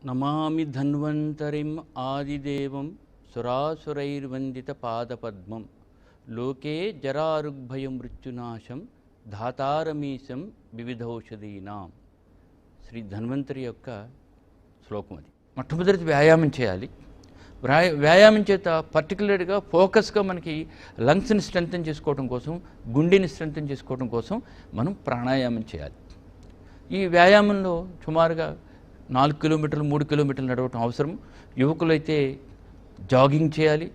నమామి ధన్వంతరిం ఆదిదేవం సురాసురైర్వందిత పాదపద్మం లోకే జరారుగ్భయం మృత్యునాశం ధాతారమీశం వివిధౌషధీనాం. శ్రీ ధన్వంతరి యొక్క శ్లోకం అది. మొట్టమొదటి వ్యాయామం చేయాలి. వ్యాయామం చేత పర్టికులర్గా ఫోకస్గా మనకి లంగ్స్ని స్ట్రెంగ్తన్ చేసుకోవడం కోసం, గుండెని స్ట్రెంగ్తన్ చేసుకోవడం కోసం మనం ప్రాణాయామం చేయాలి. ఈ వ్యాయామంలో సుమారుగా 4 కిలోమీటర్లు 3 కిలోమీటర్లు నడవటం అవసరం. యువకులైతే జాగింగ్ చేయాలి,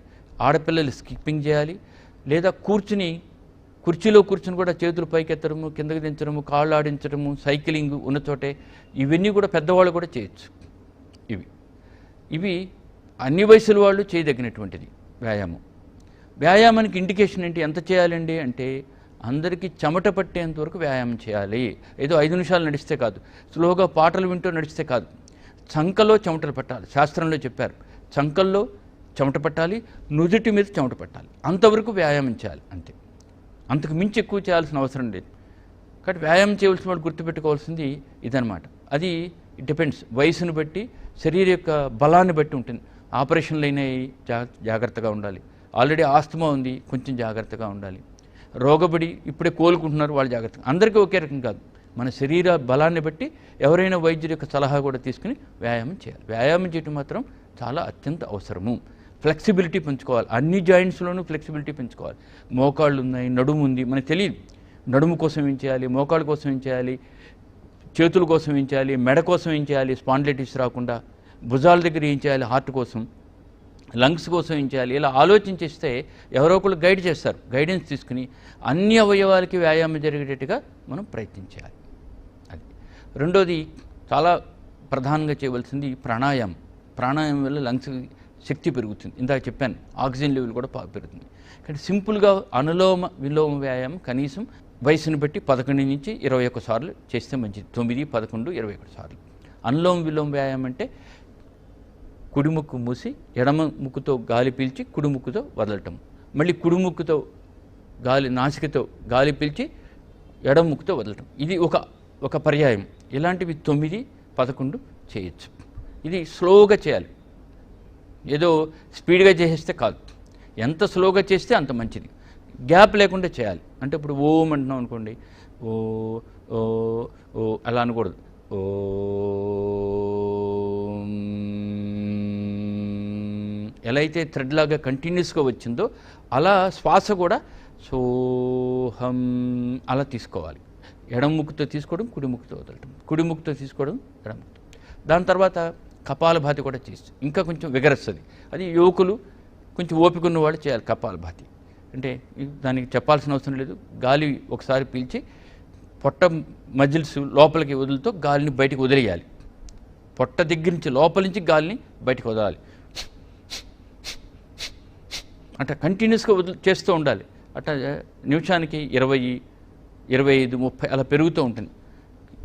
ఆడపిల్లలు స్కిప్పింగ్ చేయాలి, లేదా కుర్చీలో కూర్చుని కూడా చేతులు పైకెత్తడము, కిందకి దించడము, కాళ్ళు ఆడించడము, సైక్లింగ్ ఉన్న చోటే ఇవన్నీ కూడా పెద్దవాళ్ళు కూడా చేయొచ్చు. ఇవి అన్ని వయసుల వాళ్ళు చేయదగినటువంటిది వ్యాయామం. వ్యాయామానికి ఇండికేషన్ ఏంటి, ఎంత చేయాలండి అంటే అందరికీ చెమట పట్టేంత వరకు వ్యాయామం చేయాలి. ఏదో 5 నిమిషాలు నడిస్తే కాదు, స్లోగా పాటలు వింటూ నడిస్తే కాదు. చంకలో చెమటలు పట్టాలి. శాస్త్రంలో చెప్పారు, చంకల్లో చెమట పట్టాలి, నుదుటి మీద చెమట పట్టాలి. అంతవరకు వ్యాయామం చేయాలి అంతే. అంతకు మించి ఎక్కువ చేయాల్సిన అవసరం లేదు. కాబట్టి వ్యాయామం చేయవలసిన వాళ్ళు గుర్తుపెట్టుకోవాల్సింది ఇదనమాట. అది డిపెండ్స్, వయసును బట్టి, శరీరం యొక్క బలాన్ని బట్టి ఉంటుంది. ఆపరేషన్లు అయినాయి, జాగ్రత్తగా ఉండాలి. ఆల్రెడీ ఆస్తమా ఉంది, కొంచెం జాగ్రత్తగా ఉండాలి. రోగపడి ఇప్పుడే కోలుకుంటున్నారు, వాళ్ళు జాగ్రత్తగా. అందరికీ ఒకే రకం కాదు. మన శరీర బలాన్ని బట్టి ఎవరైనా వైద్యుడి యొక్క సలహా కూడా తీసుకుని వ్యాయామం చేయాలి. వ్యాయామం చేయడం మాత్రం చాలా అత్యంత అవసరము. ఫ్లెక్సిబిలిటీ పెంచుకోవాలి. అన్ని జాయింట్స్లోనూ ఫ్లెక్సిబిలిటీ పెంచుకోవాలి. మోకాళ్ళు ఉన్నాయి, నడుము ఉంది, మనకు తెలియదు. నడుము కోసం ఏం చేయాలి, మోకాళ్ళ కోసం ఏం చేయాలి, చేతుల కోసం ఏం చేయాలి, మెడ కోసం ఏం చేయాలి, స్పాండిలైటిస్ రాకుండా, భుజాల దగ్గర ఏం చేయాలి, హార్ట్ కోసం, లంగ్స్ కోసం ఏం చేయాలి, ఇలా ఆలోచించేస్తే ఎవరో ఒకళ్ళు గైడ్ చేస్తారు. గైడెన్స్ తీసుకుని అన్ని అవయవాలకి వ్యాయామం జరిగేటట్టుగా మనం ప్రయత్నించాలి. అది. రెండోది చాలా ప్రధానంగా చేయవలసింది ప్రాణాయామం. ప్రాణాయామం వల్ల లంగ్స్ శక్తి పెరుగుతుంది. ఇందాక చెప్పాను, ఆక్సిజన్ లెవెల్ కూడా పెరుగుతుంది. కానీ సింపుల్గా అనులోమ విలోమ వ్యాయామం కనీసం వయసును బట్టి 11 నుంచి 21 సార్లు చేస్తే మంచిది. 9, 11, 21 సార్లు. అనులోమ విలోమ వ్యాయామం అంటే కుడి ముక్కు మూసి ఎడమ ముక్కుతో గాలి పీల్చి కుడి ముక్కుతో వదలటం, మళ్ళీ కుడి ముక్కుతో నాసికతో గాలి పీల్చి ఎడమ ముక్కుతో వదలటం. ఇది ఒక పర్యాయం. ఇలాంటివి 9, 11 చేయొచ్చు. ఇది స్లోగా చేయాలి. ఏదో స్పీడ్గా చేసేస్తే కాదు, ఎంత స్లోగా చేస్తే అంత మంచిది. గ్యాప్ లేకుండా చేయాలి. అంటే ఇప్పుడు ఓం అంటున్నాం అనుకోండి, ఓ ఓ ఓ అలా అనకూడదు. ఓ ఎలా అయితే థ్రెడ్ లాగా కంటిన్యూస్గా వచ్చిందో అలా శ్వాస కూడా సోహం అలా తీసుకోవాలి. ఎడమ ముక్కుతో తీసుకోవడం, కుడి ముక్కుతో వదలటం, కుడి ముక్కుతో తీసుకోవడం, ఎడమ ముక్కుతో. దాని తర్వాత కపాలభాతి కూడా చేసి ఇంకా కొంచెం విగరస్తుంది. అది యువకులు కొంచెం ఓపిక ఉన్నవాళ్ళు చేయాలి. కపాలభాతి అంటే దానికి చెప్పాల్సిన అవసరం లేదు. గాలి ఒకసారి పీల్చి పొట్ట మజిల్స్ లోపలికి వదులుతో గాలిని బయటికి వదిలేయాలి. పొట్ట దగ్గర నుంచి లోపల నుంచి గాలిని బయటికి వదలాలి. అట్లా కంటిన్యూస్గా చేస్తూ ఉండాలి. అట్లా నిమిషానికి 20, 25, 30 అలా పెరుగుతూ ఉంటుంది.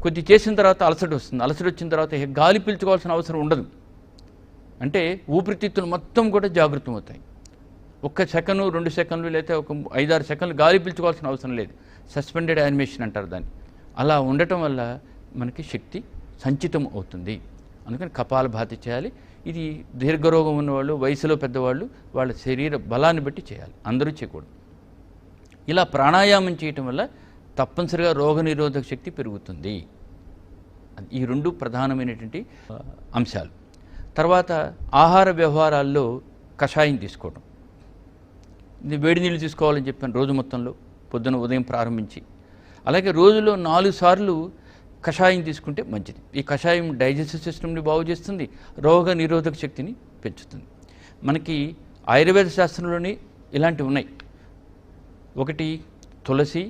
కొద్ది చేసిన తర్వాత అలసట వస్తుంది. అలసట వచ్చిన తర్వాత గాలి పీల్చుకోవాల్సిన అవసరం ఉండదు. అంటే ఊపిరితిత్తులు మొత్తం కూడా జాగృతం అవుతాయి. 1 సెకండ్ 2 సెకండ్లు లేదా ఒక 5-6 సెకండ్లు గాలి పీల్చుకోవాల్సిన అవసరం లేదు. సస్పెండెడ్ యానిమేషన్ అంటారు దాన్ని. అలా ఉండటం వల్ల మనకి శక్తి సంచితం అవుతుంది. అందుకని కపాలభాతి చేయాలి. ఇది దీర్ఘరోగం ఉన్నవాళ్ళు, వయసులో పెద్దవాళ్ళు, వాళ్ళ శరీర బలాన్ని బట్టి చేయాలి. అందరూ చేయకూడదు. ఇలా ప్రాణాయామం చేయటం వల్ల తప్పనిసరిగా రోగనిరోధక శక్తి పెరుగుతుంది. ఈ 2 ప్రధానమైనటువంటి అంశాలు. తర్వాత ఆహార వ్యవహారాల్లో కషాయం తీసుకోవడం. ఇది వేడి నీళ్ళు తీసుకోవాలని చెప్పాను రోజు మొత్తంలో, పొద్దున ఉదయం ప్రారంభించి. అలాగే రోజులో 4 సార్లు కషాయం తీసుకుంటే మంచిది. ఈ కషాయం డైజెస్టివ్ సిస్టమ్ని బాగు చేస్తుంది, రోగ నిరోధక శక్తిని పెంచుతుంది. మనకి ఆయుర్వేద శాస్త్రంలోని ఇలాంటివి ఉన్నాయి. ఒకటి తులసి,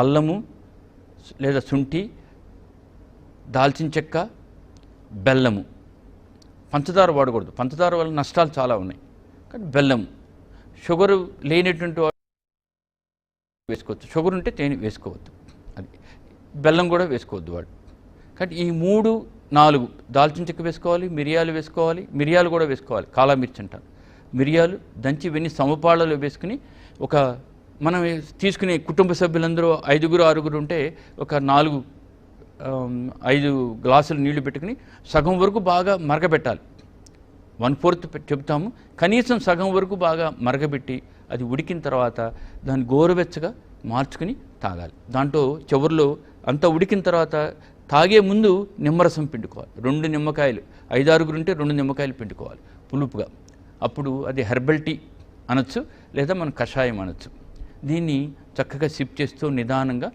అల్లము లేదా శుంఠి, దాల్చిన చెక్క, బెల్లము. పంచదార వాడకూడదు. పంచదార వల్ల నష్టాలు చాలా ఉన్నాయి. కానీ బెల్లము, షుగరు లేనటువంటి వాడు వేసుకోవచ్చు. షుగర్ ఉంటే తేనె వేసుకోవద్దు. అది బెల్లం కూడా వేసుకోవద్దు వాడు. కాబట్టి ఈ 3, 4 దాల్చిన చెక్క వేసుకోవాలి, మిరియాలు వేసుకోవాలి. మిరియాలు కూడా వేసుకోవాలి. కాలా మిర్చి అంటారు. మిరియాలు దంచి వెన్ని సమపాళ్ళలో వేసుకుని, మనం తీసుకునే కుటుంబ సభ్యులందరూ 5, 6 ఉంటే ఒక 4 5 గ్లాసులు నీళ్లు పెట్టుకుని సగం వరకు బాగా మరగబెట్టాలి. 1/4 చెబుతాము, కనీసం సగం వరకు బాగా మరగబెట్టి అది ఉడికిన తర్వాత దాన్ని గోరువెచ్చగా మార్చుకుని తాగాలి. దాంట్లో చివరిలో అంతా ఉడికిన తర్వాత తాగే ముందు నిమ్మరసం పిండుకోవాలి. 2 నిమ్మకాయలు, 5-6 ఉంటే 2 నిమ్మకాయలు పిండుకోవాలి పులుపుగా. అప్పుడు అది హెర్బల్ టీ అనొచ్చు, లేదా మనం కషాయం అనొచ్చు. దీన్ని చక్కగా సిప్ చేస్తూ నిదానంగా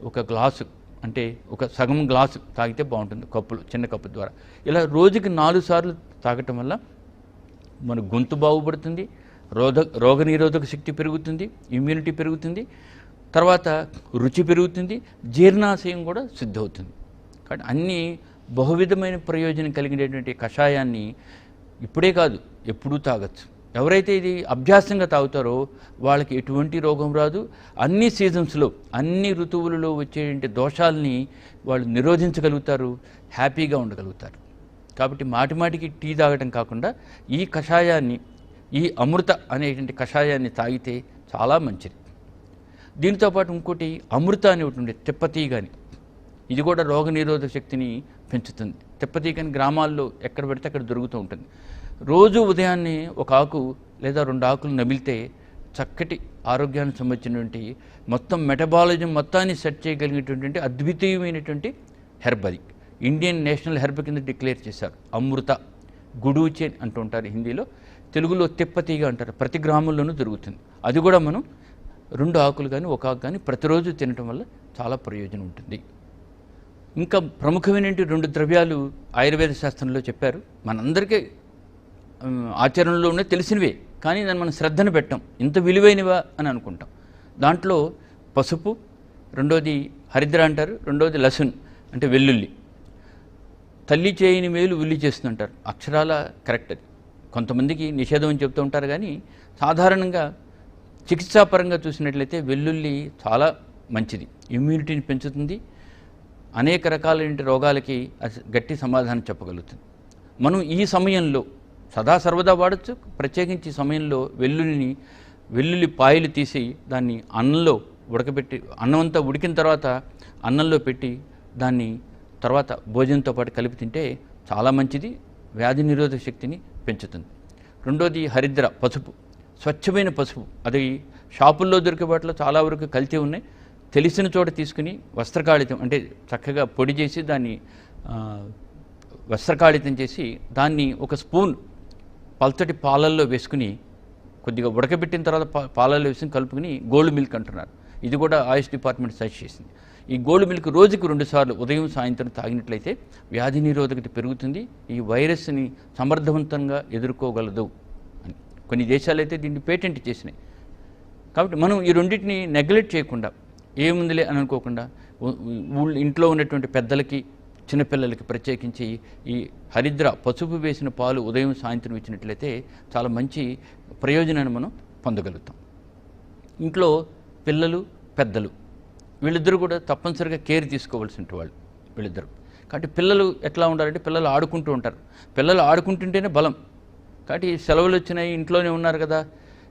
ఒక గ్లాసు, అంటే ఒక సగం గ్లాసు తాగితే బాగుంటుంది, కప్పులు, చిన్న కప్పు ద్వారా. ఇలా రోజుకి 4 సార్లు తాగటం వల్ల మన గొంతు బాగుపడుతుంది, రోగనిరోధక శక్తి పెరుగుతుంది, ఇమ్యూనిటీ పెరుగుతుంది, తర్వాత రుచి పెరుగుతుంది, జీర్ణాశయం కూడా శుద్ధి అవుతుంది. కాబట్టి అన్నీ బహువిధమైన ప్రయోజనం కలిగినటువంటి కషాయాన్ని ఇప్పుడే కాదు ఎప్పుడూ తాగొచ్చు. ఎవరైతే ఇది అభ్యాసంగా తాగుతారో వాళ్ళకి ఎటువంటి రోగం రాదు. అన్ని సీజన్స్లో, అన్ని ఋతువులలో వచ్చేటువంటి దోషాలని వాళ్ళు నిరోధించగలుగుతారు, హ్యాపీగా ఉండగలుగుతారు. కాబట్టి మాటిమాటికి టీ తాగటం కాకుండా ఈ కషాయాన్ని, ఈ అమృత అనేటువంటి కషాయాన్ని తాగితే చాలా మంచిది. దీంతోపాటు ఇంకోటి అమృత అని ఒకటి ఉండే, తిప్పతీ కానీ, ఇది కూడా రోగనిరోధక శక్తిని పెంచుతుంది. తిప్పతీ కానీ గ్రామాల్లో ఎక్కడ పెడితే అక్కడ దొరుకుతూ ఉంటుంది. రోజు ఉదయాన్నే ఒక ఆకు లేదా 2 ఆకులు నమిలితే చక్కటి ఆరోగ్యానికి సంబంధించినటువంటి మొత్తం మెటబాలిజం మొత్తాన్ని సెట్ చేయగలిగినటువంటి అద్వితీయమైనటువంటి హెర్బ్ అది. ఇండియన్ నేషనల్ హెర్బ్ కింద డిక్లేర్ చేశారు. అమృత, గుడూచి అంటూ ఉంటారు హిందీలో, తెలుగులో తిప్పతీగా అంటారు. ప్రతి గ్రామంలోనూ దొరుకుతుంది. అది కూడా మనం 2 ఆకులు కానీ 1 ఆకు కానీ ప్రతిరోజు తినటం వల్ల చాలా ప్రయోజనం ఉంటుంది. ఇంకా ప్రముఖమైన 2 ద్రవ్యాలు ఆయుర్వేద శాస్త్రంలో చెప్పారు. మనందరికీ ఆచరణలో ఉన్న తెలిసినవే, కానీ దాన్ని మనం శ్రద్ధను పెట్టాం, ఇంత విలువైనవా అని అనుకుంటాం. దాంట్లో పసుపు, రెండోది హరిద్ర అంటారు, రెండోది లసున్ అంటే వెల్లుల్లి. తల్లి చేయని మేలు ఉల్లి చేస్తుంటారు, అక్షరాల కరెక్ట్ అది. కొంతమందికి నిషేధం అని చెప్తూ ఉంటారు, కానీ సాధారణంగా చికిత్సాపరంగా చూసినట్లయితే వెల్లుల్లి చాలా మంచిది, ఇమ్యూనిటీని పెంచుతుంది, అనేక రకాలైన రోగాలకి గట్టి సమాధానం చెప్పగలుగుతుంది. మనం ఈ సమయంలో సదా సర్వదా వాడచ్చు, ప్రత్యేకించి సమయంలో వెల్లుల్లి పాయలు తీసి దాన్ని అన్నంలో ఉడకబెట్టి, అన్నం అంతా ఉడికిన తర్వాత అన్నంలో పెట్టి దాన్ని తర్వాత భోజనంతో పాటు కలిపి తింటే చాలా మంచిది, వ్యాధి నిరోధక శక్తిని పెంచుతుంది. రెండోది హరిద్ర, పసుపు, స్వచ్ఛమైన పసుపు. అది షాపుల్లో దొరికే వాటిలో చాలా వరకు కల్తీ ఉన్నాయి. తెలిసిన చోట తీసుకుని వస్త్రకాళితం అంటే చక్కగా పొడి చేసి దాన్ని వస్త్రకాళితం చేసి దాన్ని ఒక స్పూన్ పల్చటి పాలల్లో వేసుకుని కొద్దిగా ఉడకబెట్టిన తర్వాత పాలల్లో వేసుకుని కలుపుకుని గోల్డ్ మిల్క్ అంటున్నారు. ఇది కూడా ఆయుష్ డిపార్ట్మెంట్ సజెస్ట్ చేసింది. ఈ గోల్డ్ మిల్క్ రోజుకి 2 సార్లు ఉదయం సాయంత్రం తాగినట్లయితే వ్యాధి నిరోధకత పెరుగుతుంది, ఈ వైరస్ని సమర్థవంతంగా ఎదుర్కోగలదు అని. కొన్ని దేశాలైతే దీన్ని పేటెంట్ చేసినాయి. కాబట్టి మనం ఈ రెండింటిని నెగ్లెక్ట్ చేయకుండా, ఏముందిలే అని అనుకోకుండా, ఇంట్లో ఉన్నటువంటి పెద్దలకి, చిన్నపిల్లలకి ప్రత్యేకించి ఈ హరిద్ర, పసుపు వేసిన పాలు ఉదయం సాయంత్రం ఇచ్చినట్లయితే చాలా మంచి ప్రయోజనాన్ని మనం పొందగలుగుతాం. ఇంట్లో పిల్లలు, పెద్దలు వీళ్ళిద్దరూ కూడా తప్పనిసరిగా కేర్ తీసుకోవాల్సిన వాళ్ళు వీళ్ళిద్దరు. కాబట్టి పిల్లలు ఎట్లా ఉండాలంటే, పిల్లలు ఆడుకుంటూ ఉంటారు, పిల్లలు ఆడుకుంటుంటేనే బలం. కాబట్టి సెలవులు వచ్చినాయి, ఇంట్లోనే ఉన్నారు కదా,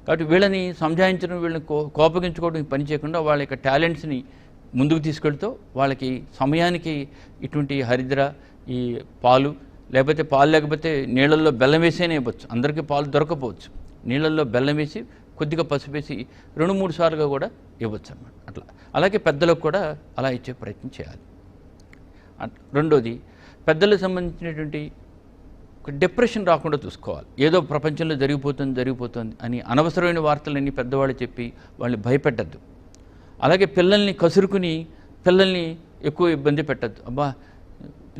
కాబట్టి వీళ్ళని సంజాయించడం, వీళ్ళని కోపగించుకోవడం పని చేయకుండా వాళ్ళ యొక్క టాలెంట్స్ని ముందుకు తీసుకెళ్తూ వాళ్ళకి సమయానికి ఇటువంటి హరిద్ర, ఈ పాలు, లేకపోతే పాలు లేకపోతే నీళ్ళల్లో బెల్లం వేసేనే ఇవ్వచ్చు. అందరికీ పాలు దొరకపోవచ్చు, నీళ్ళల్లో బెల్లం వేసి కొద్దిగా పసుపు వేసి 2-3 సార్లుగా కూడా ఇవ్వచ్చు అన్నమాట. అట్లా అలాగే పెద్దలకు కూడా అలా ఇచ్చే ప్రయత్నం చేయాలి. రెండోది, పెద్దలకు సంబంధించినటువంటి డిప్రెషన్ రాకుండా చూసుకోవాలి. ఏదో ప్రపంచంలో జరిగిపోతుంది అని అనవసరమైన వార్తలన్నీ పెద్దవాళ్ళు చెప్పి వాళ్ళని భయపెట్టద్దు. అలాగే పిల్లల్ని కసురుకుని పిల్లల్ని ఎక్కువ ఇబ్బంది పెట్టద్దు. అబ్బా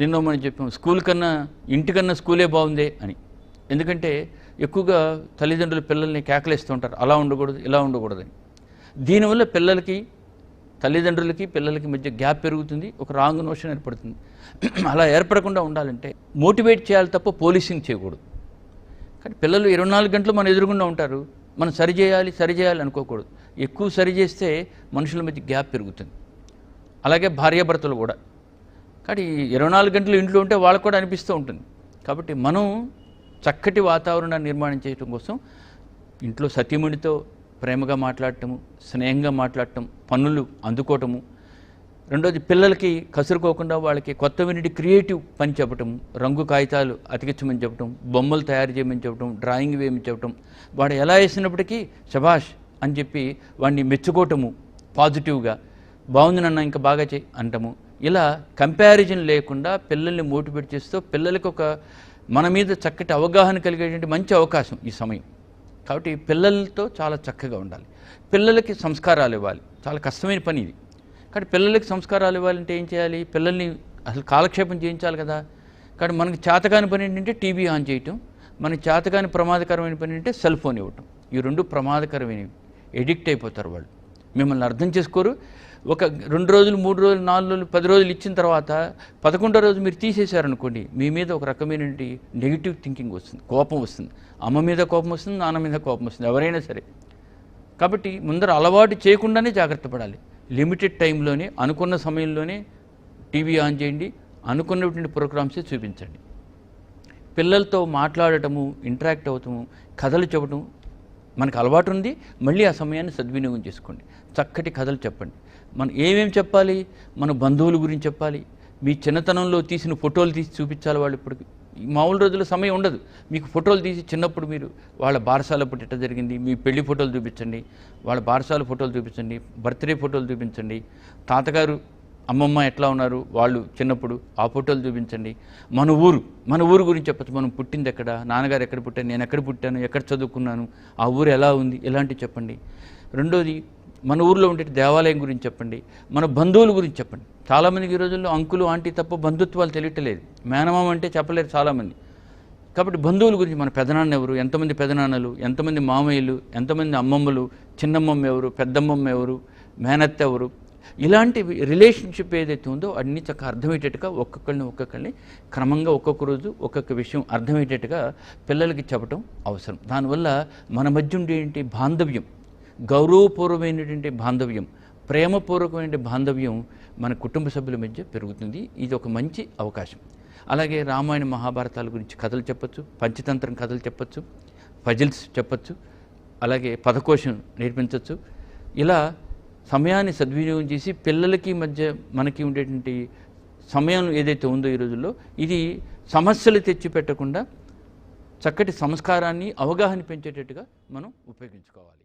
నిన్నో మనం చెప్పాం, స్కూల్ కన్నా ఇంటికన్నా స్కూలే బాగుందే అని. ఎందుకంటే ఎక్కువగా తల్లిదండ్రులు పిల్లల్ని కేకలేస్తూ ఉంటారు, అలా ఉండకూడదు, ఇలా ఉండకూడదని. దీనివల్ల తల్లిదండ్రులకి పిల్లలకి మధ్య గ్యాప్ పెరుగుతుంది, ఒక రాంగ్ నోషన్ ఏర్పడుతుంది. అలా ఏర్పడకుండా ఉండాలంటే మోటివేట్ చేయాలి తప్ప పోలీసింగ్ చేయకూడదు. కానీ పిల్లలు 24 గంటలు మన ఎదురుగుండా ఉంటారు, మనం సరిచేయాలి అనుకోకూడదు. ఎక్కువ సరి చేస్తే మనుషుల మధ్య గ్యాప్ పెరుగుతుంది. అలాగే భార్యాభర్తలు కూడా. కాబట్టి 24 గంటలు ఇంట్లో ఉంటే వాళ్ళకు కూడా అనిపిస్తూ ఉంటుంది. కాబట్టి మనం చక్కటి వాతావరణాన్ని నిర్మాణం చేయడం కోసం ఇంట్లో సతీమణితో ప్రేమగా మాట్లాడటము, స్నేహంగా మాట్లాడటం, పనులు అందుకోవటము, రెండోది పిల్లలకి కసురుకోకుండా వాళ్ళకి కొత్తవినటి క్రియేటివ్ పని చెప్పటం, రంగు కాగితాలు అతికించమని చెప్పటం, బొమ్మలు తయారు చేయమని చెప్పటం, డ్రాయింగ్ వేయమని చెప్పటం, వాడు ఎలా వేసినప్పటికీ శభాష్ అని చెప్పి వాడిని మెచ్చుకోవటము పాజిటివ్గా, బాగుంది నాన్న ఇంకా బాగా చేయి అంటము. ఇలా కంపారిజన్ లేకుండా పిల్లల్ని మోటివేట్ చేస్తూ పిల్లలకి ఒక మన మీద చక్కటి అవగాహన కలిగేటువంటి మంచి అవకాశం ఈ సమయం. కాబట్టి పిల్లలతో చాలా చక్కగా ఉండాలి. పిల్లలకి సంస్కారాలు ఇవ్వాలి. చాలా కష్టమైన పని ఇది. కాబట్టి పిల్లలకి సంస్కారాలు ఇవ్వాలంటే ఏం చేయాలి? పిల్లల్ని అసలు కాలక్షేపం చేయించాలి కదా. కాబట్టి మనకి చేతకాని పని ఏంటంటే టీవీ ఆన్ చేయటం, మనకి చేతకాని ప్రమాదకరమైన పని ఏంటంటే సెల్ ఫోన్ ఇవ్వటం. ఈ రెండు ప్రమాదకరమైనవి. ఎడిక్ట్ అయిపోతారు వాళ్ళు. మిమ్మల్ని అర్థం చేసుకోరు. ఒక 2 రోజులు 3 రోజులు 4 రోజులు 10 రోజులు ఇచ్చిన తర్వాత 11వ రోజు మీరు తీసేశారనుకోండి, మీ మీద ఒక రకమైన నెగిటివ్ థింకింగ్ వస్తుంది, కోపం వస్తుంది. అమ్మ మీద కోపం వస్తుంది, నాన్న మీద కోపం వస్తుంది, ఎవరైనా సరే. కాబట్టి ముందర అలవాటు చేయకుండానే జాగ్రత్త పడాలి. లిమిటెడ్ టైంలోనే, అనుకున్న సమయంలోనే టీవీ ఆన్ చేయండి, అనుకున్నటువంటి ప్రోగ్రామ్సే చూపించండి. పిల్లలతో మాట్లాడటము, ఇంటరాక్ట్ అవటము, కథలు చెప్పటం మనకు అలవాటు ఉంది. మళ్ళీ ఆ సమయాన్ని సద్వినియోగం చేసుకోండి. చక్కటి కథలు చెప్పండి. మనం ఏమేమి చెప్పాలి? మన బంధువుల గురించి చెప్పాలి. మీ చిన్నతనంలో తీసిన ఫోటోలు తీసి చూపించాలి. వాళ్ళు ఇప్పుడు మామూలు రోజుల్లో సమయం ఉండదు. మీకు ఫోటోలు తీసి చిన్నప్పుడు మీరు వాళ్ళ బారసాలప్పుడు ఎట్లా జరిగింది, మీ పెళ్లి ఫోటోలు చూపించండి, వాళ్ళ బారసాల ఫోటోలు చూపించండి, బర్త్డే ఫోటోలు చూపించండి, తాతగారు అమ్మమ్మ ఎట్లా ఉన్నారు వాళ్ళు చిన్నప్పుడు ఆ ఫోటోలు చూపించండి. మన ఊరు గురించి చెప్పచ్చు. మనం పుట్టింది ఎక్కడ, నాన్నగారు ఎక్కడ పుట్టాను, నేను ఎక్కడ పుట్టాను, ఎక్కడ చదువుకున్నాను, ఆ ఊరు ఎలా ఉంది, ఇలాంటివి చెప్పండి. రెండోది మన ఊరిలో ఉండే దేవాలయం గురించి చెప్పండి. మన బంధువుల గురించి చెప్పండి. చాలామందికి ఈ రోజుల్లో అంకులు ఆంటీ తప్ప బంధుత్వాలు తెలియట్లేదు. మేనమామ అంటే చెప్పలేరు చాలామంది. కాబట్టి బంధువుల గురించి మన పెదనాన్న ఎవరు, ఎంతమంది పెదనాన్నలు, ఎంతమంది మామయ్యలు, ఎంతమంది అమ్మమ్మలు, చిన్నమ్మమ్మ ఎవరు, పెద్దమ్మమ్మ ఎవరు, మేనత్త ఎవరు, ఇలాంటి రిలేషన్షిప్ ఏదైతే ఉందో అన్ని చక్కగా అర్థమయ్యేటట్టుగా ఒక్కొక్కరిని క్రమంగా ఒక్కొక్క రోజు ఒక్కొక్క విషయం అర్థమయ్యేటట్టుగా పిల్లలకి చెప్పడం అవసరం. దానివల్ల మన మధ్య ఉండేటువంటి బాంధవ్యం, గౌరవపూర్వమైనటువంటి బాంధవ్యం, ప్రేమపూర్వకమైన బాంధవ్యం మన కుటుంబ సభ్యుల మధ్య పెరుగుతుంది. ఇది ఒక మంచి అవకాశం. అలాగే రామాయణ మహాభారతాల గురించి కథలు చెప్పచ్చు, పంచతంత్రం కథలు చెప్పచ్చు, పజిల్స్ చెప్పచ్చు, అలాగే పదకోశం నేర్పించవచ్చు. ఇలా సమయాన్ని సద్వినియోగం చేసి పిల్లలకి మధ్య మనకి ఉండేటువంటి సమయం ఏదైతే ఉందో ఈ రోజుల్లో ఇది సమస్యలు తెచ్చిపెట్టకుండా చక్కటి సంస్కారాన్ని, అవగాహన పెంచేటట్టుగా మనం ఉపయోగించుకోవాలి.